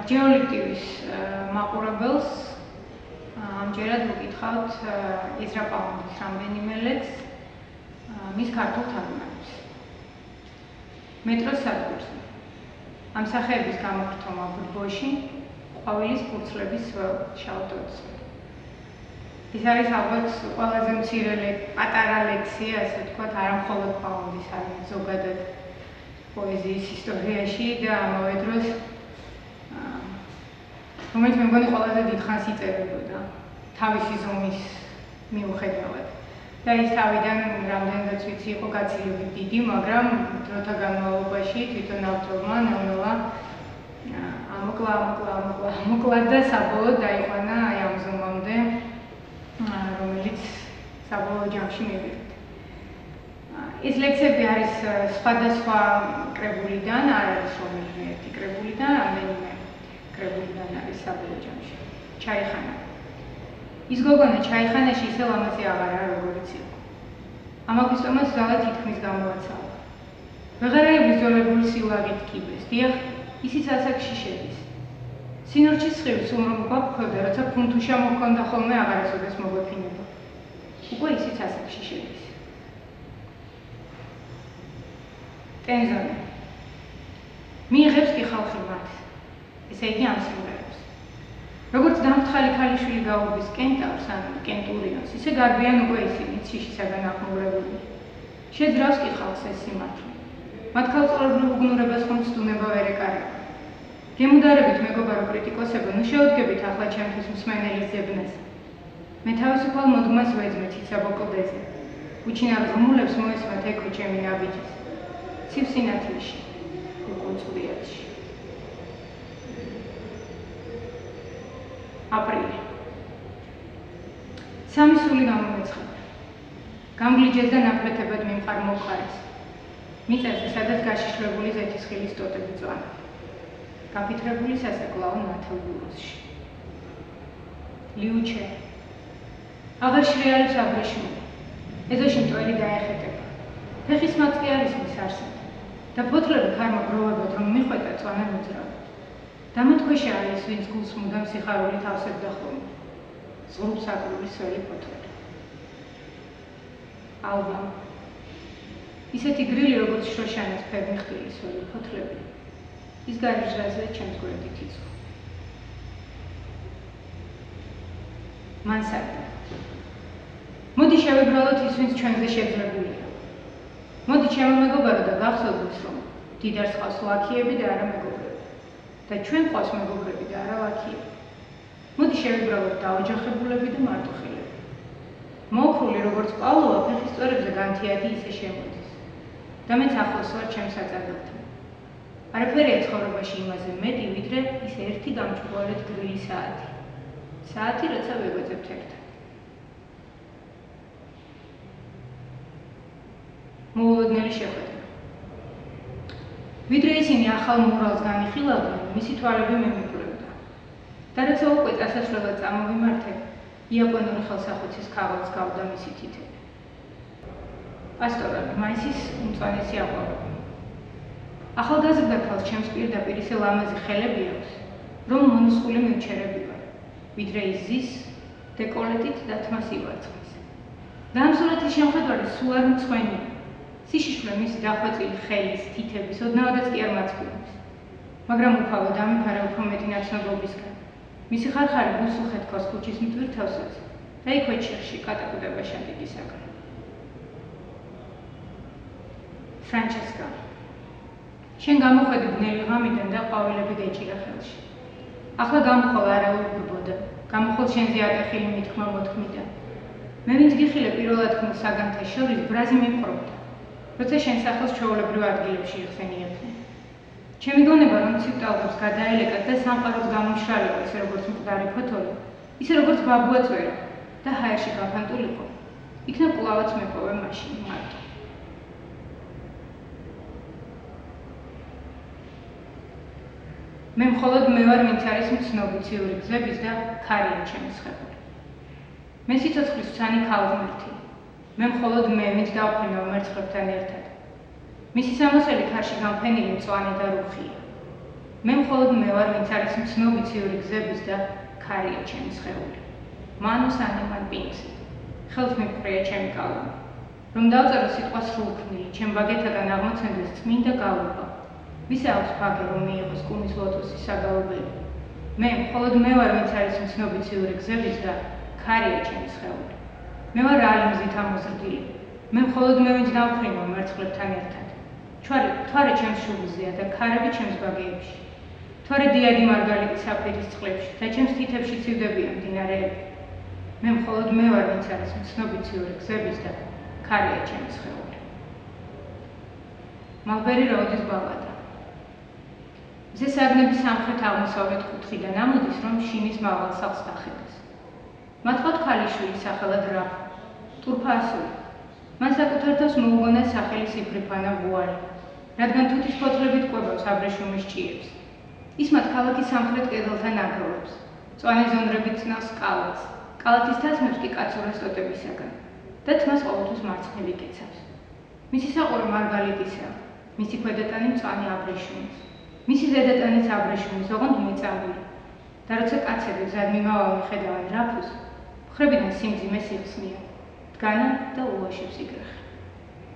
გეოლექტივის მაყურებელს ამჯერად ვუკითხავთ ეზრა პაუნდის რამდენიმე ლექსს მის ქართულ თარგმანებს. მეტროს სადგურზე. ამ სახეების გამოფრთომა ბურბოში ყვავილის ფურცლების შავტოцо. ეს არის ალბათ ყველაზე მცირე პატარა ლექსი, ასე ვთქვათ, არა მხოლოდ პაუნდის, არამედ ზოგადად პოეზიის ისტორიაში და ამავე დროს რომელიც მე მგონი ყველაზე დიდხანს იწერებოდა თავისი ზომის მიუხედავად. და ის თავიდან რამდენადაც ვიცი იყო გაცილებით დიდი, მაგრამ დროთა განმავლობაში თვითონ ავტორმა ნელ-ნელა ამოკლა და საბოლოოდ დაიყვანა აი ამ ზომამდე, რომელიც საბოლოო ჯამში მივიღეთ. ეს ლექსები არის სხვადასხვა კრებულიდან, არ არის რომელიმე ერთი კრებულიდან, რამდენიმე კრებულიდან არის საბოლოო ჯამში. ჩაიხანა. ის გოგონა ჩაიხანაში ისე ლამაზი აღარაა, როგორიც იყო. ამაგვისტომას ზალა თითქმის გამოვაცალა. ვეღარაების ზოლებული სილაღით კიბეს, დიახ, ისიც ასაკში შედის. სინორჩის სხივს რომ გვაქვს, როცა ფუნთუშა მოხონდა ხოლმე აღარასოდეს მოგვეფინება. უკვე ისიც ასაკში შედის. ტენზონი. მიიღებს კი ხალხი მათ. ესე იგი ამ სიმღერებს. როგორც დამთხალი ქალიშვილი გაურბის კენტავრს ან კენტურიონს, ისე გარბიან უკვე ისინიც შიშისაგან ახმურებული. შეძრავს კი ხალხს ეს სიმართლე. მათ ქალწულებრივ უგნურებას ხომ ცდუნება ვერ ეკარება. გემუდარებით მეგობარო კრიტიკოსებო, ნუ შეუდგებით ახლა ჩემთვის მსმენელის ზებნას. მე თავისუფალ მოდგმას ვეძმე ციცაბო კლდეზე. უჩინარ ღრმულებს მოესმათ ექო ჩემი ნაბიჯის. ცივ სინათლეში, უკუნწყვიათში. აპრილი. სამი სული გამომეცხადა. გამგლიჯეს და ნაკვეთებად მიმყარ მოხარეს. მიწაზე სადაც გაშიშვლებული ზეთისხილის ტოტები წვანა. გაფიქრებული სასაკლაო ნათელბურუსში. ლიუჩე. აღარ შრიალებს აბრეშუმი. ეზოში მტვერი დაეხეტება. ფეხის მაც კი არის მის არსად. და ფოთლები ქარმა გროვებად რომ მიხვედა წვანა მოძრავ. დამოთქვეშა არის ვინც გულს მუდამ სიხარული თავსებდა ხოლმე. ზღურბსაკრული სველი ფოთლები. ალბამ. ისეთი გრილი როგორც შოშანას ფერმიხტილი სველი ფოთლები. ის გარიჟრაზე ჩემს გვერდით იწვა. მანსარდა. მოდი შევიბრალოთ ის ვინც ჩვენზე შეძლებულია. მოდი ჩემო მეგობარო და გახსოვდეთ რომ დიდარს ყავს ლაქიები და არა მეგობრები. და ჩვენ ყავს მეგობრები და არა ლაქიები. მოდი შევიბრალოთ დაოჯახებულები და მარტოხილები. მოოქრული როგორც პავლოვა ფეხის წვერებზე განთიადი ისე შემოდის. და მეც ახლოს ვარ ჩემს საწადელთან. არაფერია ცხოვრებაში იმაზე მეტი, ვიდრე ის ერთი გამჭვირვალედ გრილი საათი. საათი, როცა ვეგვეძებთ ერთად. მოულოდნელი შეხვედრა. ვიდრე ისინი ახალ მორალს განიხილავდნენ, მისი თვალები მე მიყურებდა. და როცა უკვე წასასვლელად წამოვიმართე, იაპონური ხელსახოცის ქაღალდს გავდა მისი თითები. პასტორალი, მაისის უმწვანესი აყვავება. ახალგაზრდა ქალს ჩემს პირდაპირ ისე ლამაზი ხელები აქვს, რომ მონუსხული მივჩერები ვარ, ვიდრე ის ზის, დეკოლეტით და თმას ივარცხვის. და ამ სურათის შემხედვარი სულ არ მცხვენია. სიშიშვლე მისი დახვეწილი ხელის, თითების, ოდნავადაც კი არ მაცხვენებს. მაგრამ უფალო დამიფარე უფრო მეტი ნაცნობობისგან. მისი ხარხარი გულს უხეთქავს ქუჩის მტვირთავსაც და იქ ვეჩერში კატაკუტება შანტიკისაგან. ფრანჩესკა. შენ გამოხედი ბნელი ღამიდან და ყვავილები დაიჭირა ხელში. ახლა გამოხვალ არაულ ბრბოდა, გამოხვალ შენზე ატეხილი მითქმა მოთქმიდან. მე ვინც გიხილე პირველად ხმულ საგანთა შორის ბრაზი მიმყრობდა, როცა შენ სახელს ჩვეულებრივ ადგილებში იხსენიებდნენ. ჩემი გონება რომ ცივ ტალღებს გადაელეკათ და სამყაროს გამომშრალება ისე როგორც მკვდარი ფოთოლი, ისე როგორც ბაბუა წვერა და ჰაერში გაფანტულიყო, იქნებ კვლავაც მეპოვე მაშინ მარტო. მე მხოლოდ მე ვარ ვინც არის მცნობი ციური გზების და ქარია ჩემი სხეული. მე სიცოცხლის ცანი ქალღმერთი. მე მხოლოდ მე ვინც დავფრინავ მერცხლებთან ერთად. მისი სამოსელი ქარში გამფენილი მწვანე და რუხია. მე მხოლოდ მე ვარ, ვინც არის მცნობი ციური გზების და ქარია ჩემი სხეული. მანუს ანიმან პინქსი. ხელს მიფრია ჩემი კალამი. რომ დავწერო სიტყვა სრულქმნილი, ჩემ ბაგეთაგან აღმოცენდეს წმინდა გავლობა. ვისა აქვს ბაგე, რომ მიიღოს კუმის ლოტოსის საგალობელი. მე მხოლოდ მე ვარ, ვინც არის მცნობი ციური გზების და ქარია ჩემი სხეული. მე ვარ ალიმზით ამოზრდილი. მე მხოლოდ მე ვინც დავფრინო მერცხლებთან ერთად. თვარე ჩემს შუბლზეა და ქარები ჩემს ბაგეებში. თვარე დიადი მარგალიტი საფირის წყლებში და ჩემს თითებში ცივდებიან მდინარეები. მე მხოლოდ მე ვარ, ვინც არის მცნობი ციური გზების და ქარია ჩემი სხეული. მალბერი როუდის ბალადა. მზე საგნები სამხრეთ აღმოსავლეთ კუთხიდან ამოდის, რომ შინის მაღალ სახლს დახედოს. მათ ყავთ ქალიშვილი სახელად რაფა, ტურფა ასული. მან საკუთარ თავს მოუგონა სახელი სიფრიფანა ვუალი, რადგან თუთის ფოთლებით კვებავს აბრეშუმის ჭიებს. ის მათ ქალაქის სამხრეთ კედელთან აგროვებს, მწვანე ზონდრებით წნავს კალათს, კალათის თასმებს კი კაცურას ტოტებისაგან და თმას ყოველთვის მარცხნივ იკეცავს. მისი საყურე მარგალიტისაა, მისი ქვედატანი მწვანე აბრეშუმის, მისი ზედატანიც აბრეშუმის, ოღონდ მეწამული. და როცა კაცები გზად მიმავალ მიხედავენ რაფუს, მხრებიდან სიმძიმე სიხსნიან, დგანან და უაშებს იგრახენ.